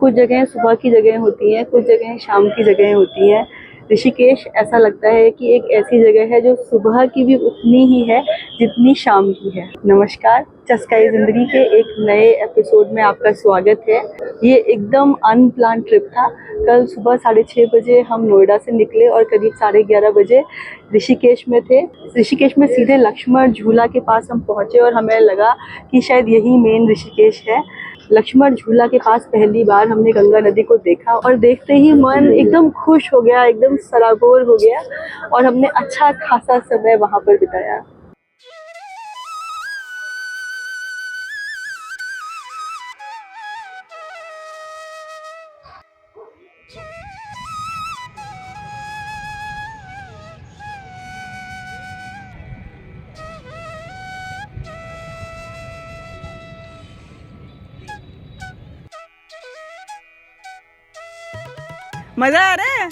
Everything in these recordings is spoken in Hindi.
कुछ जगह सुबह की जगह होती हैं, कुछ जगह शाम की जगह होती हैं। ऋषिकेश ऐसा लगता है कि एक ऐसी जगह है जो सुबह की भी उतनी ही है जितनी शाम की है। नमस्कार, चस्काई ज़िंदगी के एक नए एपिसोड में आपका स्वागत है। ये एकदम अनप्लान ट्रिप था। कल सुबह 6:30 बजे हम नोएडा से निकले और करीब 11:30 बजे ऋषिकेश में थे। ऋषिकेश में सीधे लक्ष्मण झूला के पास हम पहुँचे और हमें लगा कि शायद यही मेन ऋषिकेश है। लक्ष्मण झूला के पास पहली बार हमने गंगा नदी को देखा और देखते ही मन एकदम खुश हो गया, एकदम सराबोर हो गया और हमने अच्छा खासा समय वहाँ पर बिताया। मजा आ रहा है।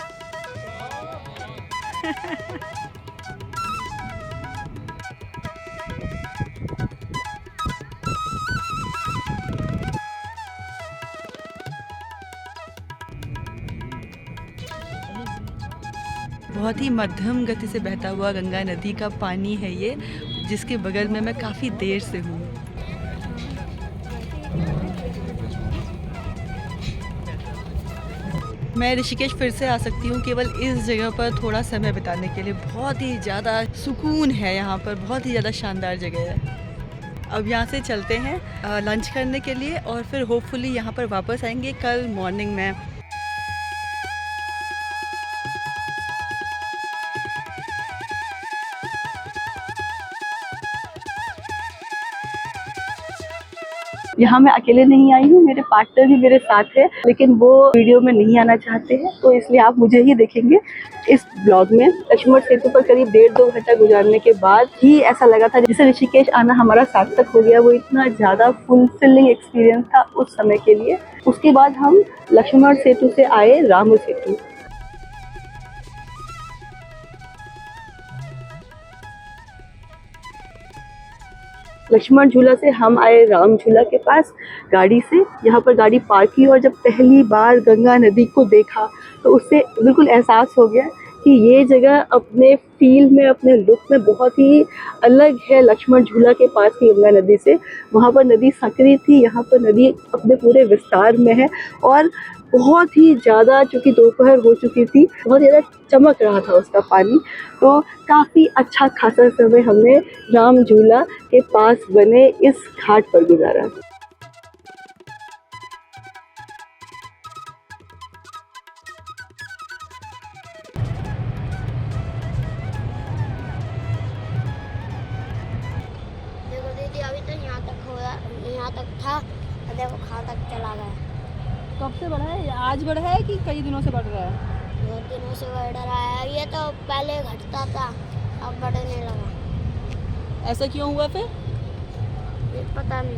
बहुत ही मध्यम गति से बहता हुआ गंगा नदी का पानी है ये, जिसके बगल में मैं काफ़ी देर से हूँ। मैं ऋषिकेश फिर से आ सकती हूँ केवल इस जगह पर थोड़ा समय बिताने के लिए। बहुत ही ज़्यादा सुकून है यहाँ पर, बहुत ही ज़्यादा शानदार जगह है। अब यहाँ से चलते हैं लंच करने के लिए और फिर होपफुली यहाँ पर वापस आएंगे कल मॉर्निंग में। यहाँ मैं अकेले नहीं आई हूँ, मेरे पार्टनर भी मेरे साथ है, लेकिन वो वीडियो में नहीं आना चाहते हैं, तो इसलिए आप मुझे ही देखेंगे इस ब्लॉग में। लक्ष्मण सेतु पर करीब 1.5-2 घंटा गुजारने के बाद ही ऐसा लगा था जैसे ऋषिकेश आना हमारा सार्थक हो गया। वो इतना ज़्यादा फुलफिलिंग एक्सपीरियंस था उस समय के लिए। उसके बाद हम लक्ष्मण सेतु से आए राम सेतु। लक्ष्मण झूला से हम आए राम झूला के पास गाड़ी से। यहाँ पर गाड़ी पार्क की और जब पहली बार गंगा नदी को देखा तो उससे बिल्कुल एहसास हो गया कि ये जगह अपने फील में, अपने लुक में बहुत ही अलग है लक्ष्मण झूला के पास की गंगा नदी से। वहाँ पर नदी संकरी थी, यहाँ पर नदी अपने पूरे विस्तार में है और बहुत ही ज़्यादा, चूँकि दोपहर हो चुकी थी, बहुत ज़्यादा चमक रहा था उसका पानी। तो काफ़ी अच्छा खासा समय हमने राम झूला के पास बने इस घाट पर गुजारा। देखो दीदी, अभी तो यहाँ तक था, देखो कहाँ तक चला गया। कब से बढ़ा है? आज बढ़ा है कि कई दिनों से बढ़ रहा है? 2 दिनों से बढ़ रहा है। ये तो पहले घटता था, अब बढ़ने लगा। ऐसा क्यों हुआ फिर? ये पता नहीं।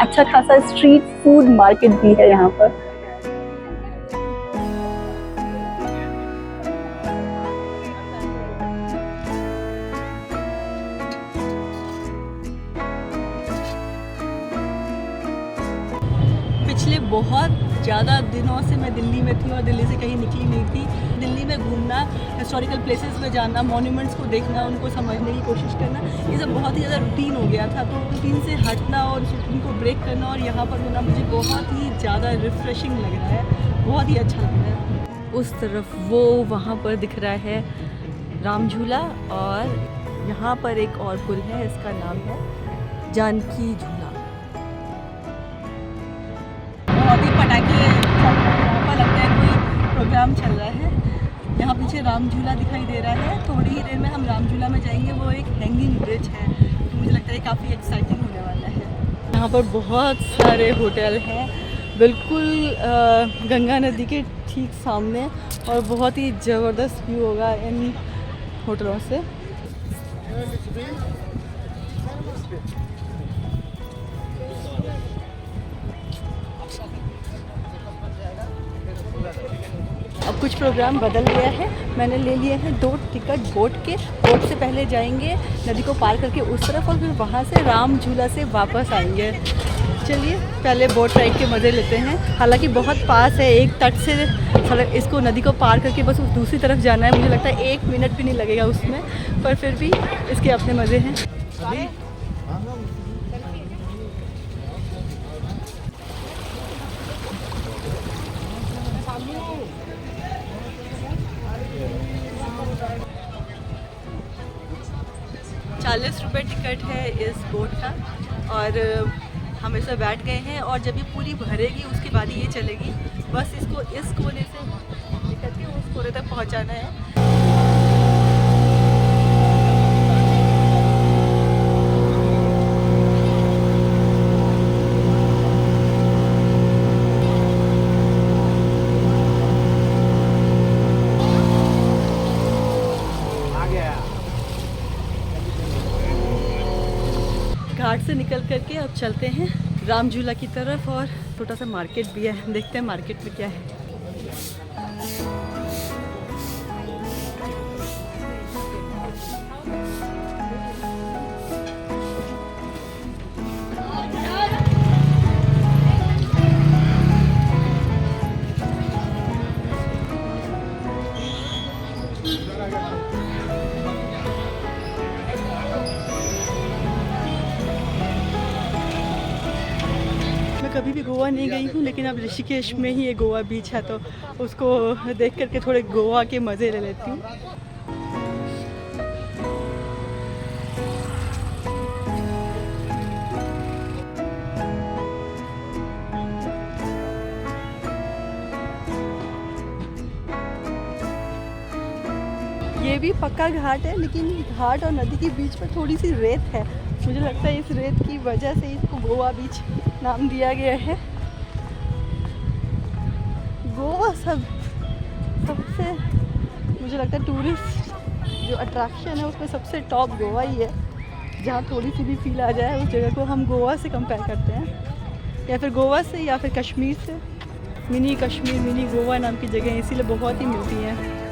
अच्छा खासा स्ट्रीट फूड मार्केट भी है यहाँ पर। पिछले बहुत ज़्यादा दिनों से मैं दिल्ली में थी और दिल्ली से कहीं निकली नहीं थी। दिल्ली में घूमना, हिस्टोरिकल प्लेसेस में जाना, मॉन्यूमेंट्स को देखना, उनको समझने की कोशिश करना, ये सब बहुत ही ज़्यादा रूटीन हो गया था। तो रूटीन से हटना और उस रूटीन को ब्रेक करना और यहाँ पर होना मुझे बहुत ही ज़्यादा रिफ़्रेशिंग लग रहा है, बहुत ही अच्छा लग रहा है। उस तरफ वो वहाँ पर दिख रहा है राम झूला और यहाँ पर एक और पुल है, इसका नाम है जानकी झूला। बहुत ही पटाखे यहाँ पर लगता है, कोई प्रोग्राम चल रहा है। यहाँ पीछे राम झूला दिखाई दे रहा है। थोड़ी ही देर में हम राम झूला में जाएंगे। वो एक हैंगिंग ब्रिज है, तो मुझे लगता है काफ़ी एक्साइटिंग होने वाला है। यहाँ पर बहुत सारे होटल हैं, बिल्कुल गंगा नदी के ठीक सामने, और बहुत ही ज़बरदस्त व्यू होगा इन होटलों से। अब कुछ प्रोग्राम बदल गया है। मैंने ले लिए हैं 2 टिकट बोट के। बोट से पहले जाएंगे नदी को पार करके उस तरफ और फिर वहाँ से राम झूला से वापस आएंगे। चलिए पहले बोट राइड के मज़े लेते हैं। हालांकि बहुत पास है, एक तट से सड़क इसको नदी को पार करके बस उस दूसरी तरफ जाना है। मुझे लगता है 1 मिनट भी नहीं लगेगा उसमें, पर फिर भी इसके अपने मज़े हैं। ₹40 टिकट है इस बोट का और हम इसमें बैठ गए हैं और जब ये पूरी भरेगी उसके बाद ही ये चलेगी। बस इसको इस कोने से निकल के उस कोने तक पहुंचाना है। घाट से निकल करके अब चलते हैं राम झूला की तरफ और छोटा सा मार्केट भी है। देखते हैं मार्केट में क्या है। कभी भी गोवा नहीं गई हूँ, लेकिन अब ऋषिकेश में ही ये गोवा बीच है तो उसको देख करके थोड़े गोवा के मज़े ले लेती हूँ। ये भी पक्का घाट है, लेकिन घाट और नदी के बीच में थोड़ी सी रेत है। मुझे लगता है इस रेत की वजह से इसको गोवा बीच नाम दिया गया है। गोवा सबसे मुझे लगता है टूरिस्ट जो अट्रैक्शन है उसमें सबसे टॉप गोवा ही है। जहाँ थोड़ी सी भी फील आ जाए उस जगह को हम गोवा से कंपेयर करते हैं, या फिर गोवा से या फिर कश्मीर से। मिनी कश्मीर, मिनी गोवा नाम की जगह इसीलिए बहुत ही मिलती हैं।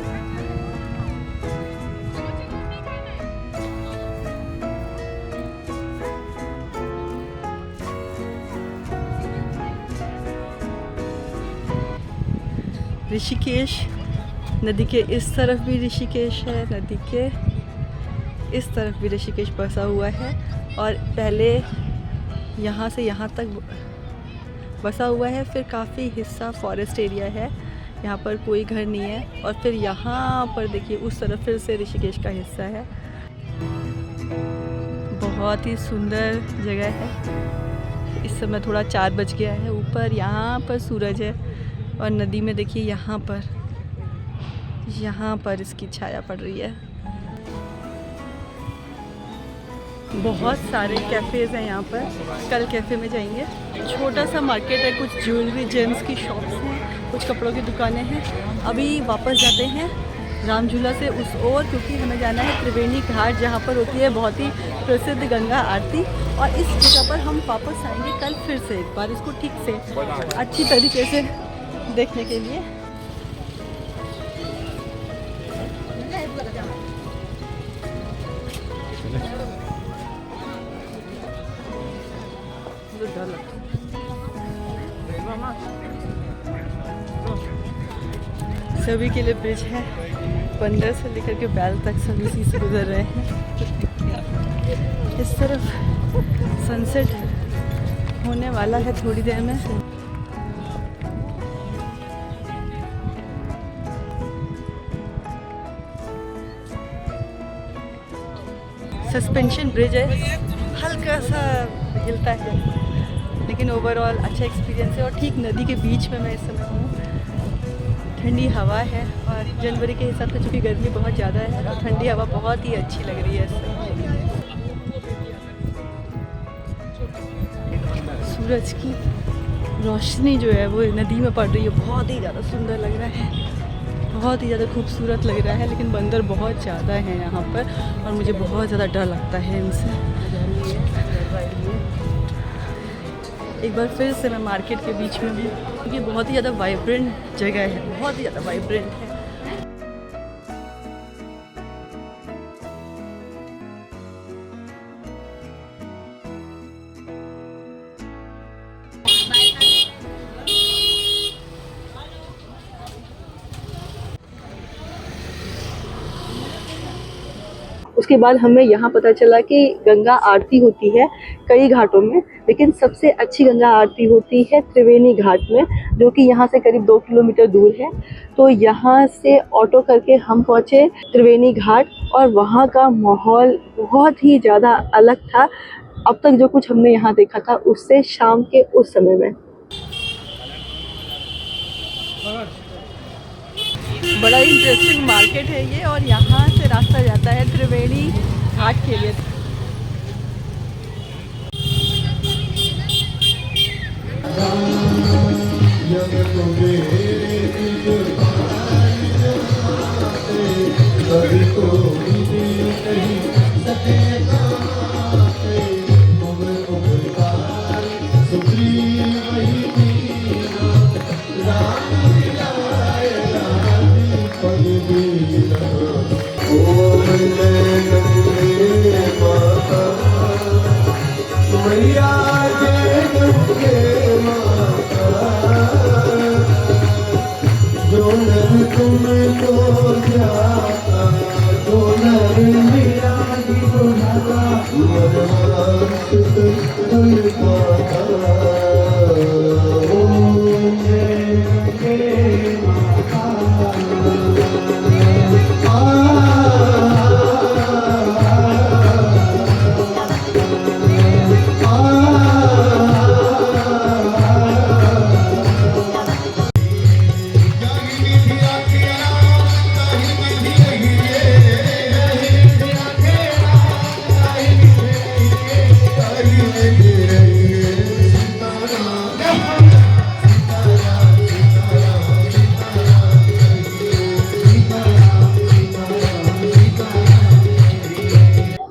ऋषिकेश, नदी के इस तरफ भी ऋषिकेश है, नदी के इस तरफ भी ऋषिकेश बसा हुआ है और पहले यहाँ से यहाँ तक बसा हुआ है। फिर काफ़ी हिस्सा फॉरेस्ट एरिया है, यहाँ पर कोई घर नहीं है। और फिर यहाँ पर देखिए उस तरफ फिर से ऋषिकेश का हिस्सा है। बहुत ही सुंदर जगह है। इस समय थोड़ा 4 बज गया है। ऊपर यहाँ पर सूरज है और नदी में देखिए यहाँ पर इसकी छाया पड़ रही है। बहुत सारे कैफ़ेज़ हैं यहाँ पर। कल कैफ़े में जाएंगे। छोटा सा मार्केट है, कुछ ज्वेलरी जेम्स की शॉप्स हैं, कुछ कपड़ों की दुकानें हैं। अभी वापस जाते हैं राम झूला से उस ओर, क्योंकि हमें जाना है त्रिवेणी घाट, जहाँ पर होती है बहुत ही प्रसिद्ध गंगा आरती। और इस जगह पर हम वापस आएंगे कल फिर से एक बार इसको ठीक से अच्छी तरीके से देखने के लिए। सभी के लिए ब्रिज है, बंदर से लेकर के बैल तक सभी इसी से गुजर रहे हैं। इस तरफ सनसेट होने वाला है थोड़ी देर में। सस्पेंशन ब्रिज है, हल्का सा हिलता है, लेकिन ओवरऑल अच्छा एक्सपीरियंस है। और ठीक नदी के बीच में मैं इस समय हूँ। ठंडी हवा है और जनवरी के हिसाब से चूँकि गर्मी बहुत ज़्यादा है तो ठंडी हवा बहुत ही अच्छी लग रही है। सूरज की रोशनी जो है वो नदी में पड़ रही है, बहुत ही ज़्यादा सुंदर लग रहा है, बहुत ही ज़्यादा खूबसूरत लग रहा है। लेकिन बंदर बहुत ज़्यादा हैं यहाँ पर और मुझे बहुत ज़्यादा डर लगता है इनसे। एक बार फिर से मैं मार्केट के बीच में हूँ क्योंकि बहुत ही ज़्यादा वाइब्रेंट जगह है, बहुत ही ज़्यादा वाइब्रेंट है। उसके बाद हमें यहाँ पता चला कि गंगा आरती होती है कई घाटों में, लेकिन सबसे अच्छी गंगा आरती होती है त्रिवेणी घाट में, जो कि यहाँ से करीब 2 किलोमीटर दूर है। तो यहाँ से ऑटो करके हम पहुँचे त्रिवेणी घाट और वहाँ का माहौल बहुत ही ज़्यादा अलग था अब तक जो कुछ हमने यहाँ देखा था उससे शाम के उस समय में। बड़ा इंटरेस्टिंग मार्केट है ये और यहाँ से रास्ता जाता है त्रिवेणी घाट के लिए।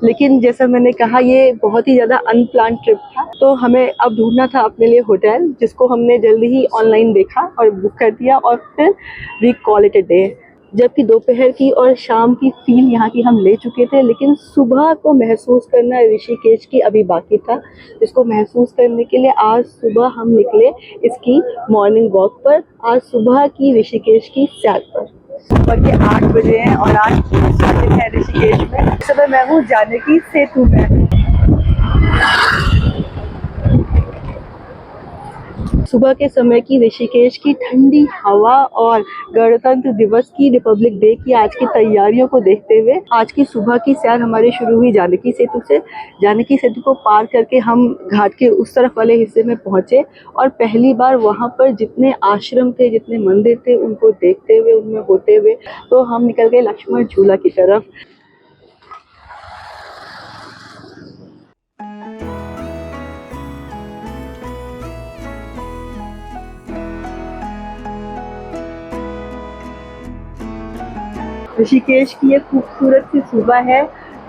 लेकिन जैसा मैंने कहा ये बहुत ही ज़्यादा अनप्लान ट्रिप था, तो हमें अब ढूंढना था अपने लिए होटल, जिसको हमने जल्दी ही ऑनलाइन देखा और बुक कर दिया और फिर we call it a day. जबकि दोपहर की और शाम की फील यहाँ की हम ले चुके थे, लेकिन सुबह को महसूस करना ऋषिकेश की अभी बाकी था, जिसको महसूस करने के लिए आज सुबह हम निकले इसकी मॉर्निंग वॉक पर, आज सुबह की ऋषिकेश की सैर पर। सुबह के 8 बजे हैं और आज दिन है ऋषिकेश में। इस समय मैं हूँ जानकी सेतु में। सुबह के समय की ऋषिकेश की ठंडी हवा और गणतंत्र दिवस की, रिपब्लिक डे की आज की तैयारियों को देखते हुए आज की सुबह की सैर हमारी शुरू हुई जानकी सेतु से। जानकी सेतु को पार करके हम घाट के उस तरफ वाले हिस्से में पहुंचे और पहली बार वहां पर जितने आश्रम थे, जितने मंदिर थे, उनको देखते हुए, उनमें होते हुए तो हम निकल गए लक्ष्मण झूला की तरफ। ऋषिकेश की एक खूबसूरत सी सुबह है,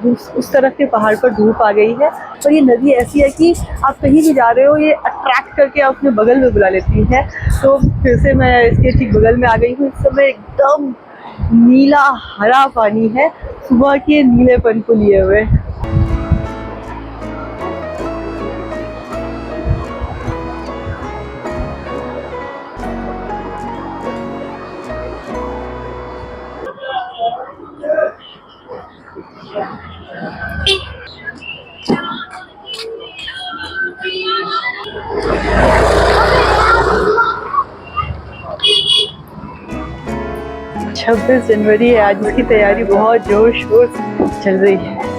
उस तरफ के पहाड़ पर धूप आ गई है और ये नदी ऐसी है कि आप कहीं भी जा रहे हो ये अट्रैक्ट करके आप अपने बगल में बुला लेती है। तो फिर से मैं इसके ठीक बगल में आ गई हूँ। इस समय एकदम नीला हरा पानी है, सुबह के नीलेपन को लिए हुए। छब्बीस जनवरी है आज, इसकी तैयारी बहुत जोर शोर से चल रही है।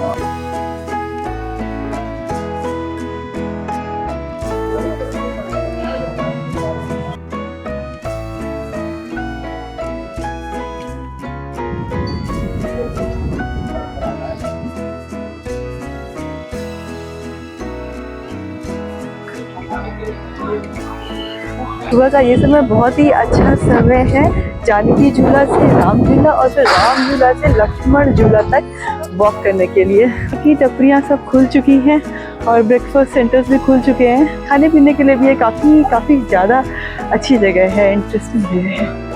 सुबह का ये समय बहुत ही अच्छा समय है जानकी झूला से राम झूला और फिर राम झूला से लक्ष्मण झूला तक वॉक करने के लिए। की टपरियाँ सब खुल चुकी हैं और ब्रेकफास्ट सेंटर्स भी खुल चुके हैं। खाने पीने के लिए भी ये काफ़ी ज़्यादा अच्छी जगह है, इंटरेस्टिंग जगह है।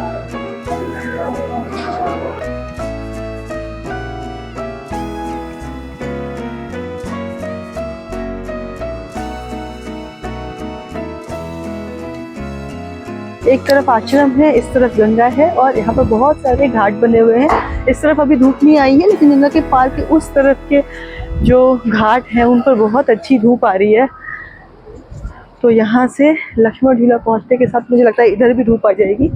एक तरफ आश्रम है, इस तरफ गंगा है और यहाँ पर बहुत सारे घाट बने हुए हैं। इस तरफ अभी धूप नहीं आई है, लेकिन गंगा के पार के उस तरफ के जो घाट हैं उन पर बहुत अच्छी धूप आ रही है। तो यहाँ से लक्ष्मण झूला पहुँचने के साथ मुझे लगता है इधर भी धूप आ जाएगी।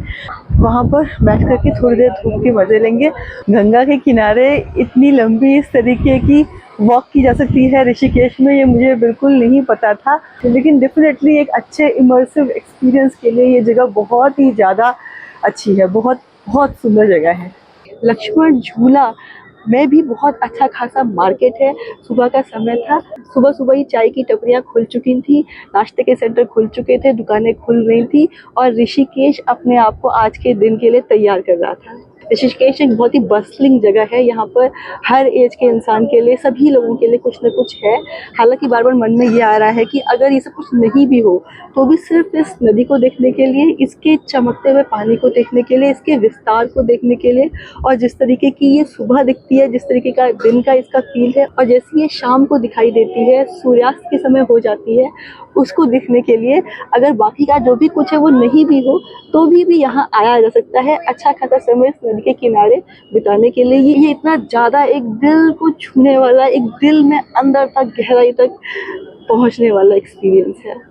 वहाँ पर बैठ कर के थोड़ी देर धूप के मज़े लेंगे। गंगा के किनारे इतनी लंबी इस तरीके की वॉक की जा सकती है ऋषिकेश में, ये मुझे बिल्कुल नहीं पता था। लेकिन डेफिनेटली एक अच्छे इमर्सिव एक्सपीरियंस के लिए ये जगह बहुत ही ज़्यादा अच्छी है, बहुत बहुत सुंदर जगह है। लक्ष्मण झूला में भी बहुत अच्छा खासा मार्केट है। सुबह का समय था, सुबह सुबह ही चाय की टपरियाँ खुल चुकी थी, नाश्ते के सेंटर खुल चुके थे, दुकानें खुल रही थी और ऋषिकेश अपने आप को आज के दिन के लिए तैयार कर रहा था। ऋषिकेश एक बहुत ही बस्टलिंग जगह है। यहाँ पर हर एज के इंसान के लिए, सभी लोगों के लिए कुछ न कुछ है। हालांकि बार बार मन में ये आ रहा है कि अगर ये सब कुछ नहीं भी हो तो भी सिर्फ इस नदी को देखने के लिए, इसके चमकते हुए पानी को देखने के लिए, इसके विस्तार को देखने के लिए और जिस तरीके की ये सुबह दिखती है, जिस तरीके का दिन का इसका फील है और जैसे ये शाम को दिखाई देती है, सूर्यास्त के समय हो जाती है, उसको देखने के लिए अगर बाकी का जो भी कुछ है वो नहीं भी हो तो भी यहाँ आया जा सकता है अच्छा खासा समय इस नदी के किनारे बिताने के लिए। ये इतना ज़्यादा एक दिल को छूने वाला, एक दिल में अंदर तक गहराई तक पहुँचने वाला एक्सपीरियंस है।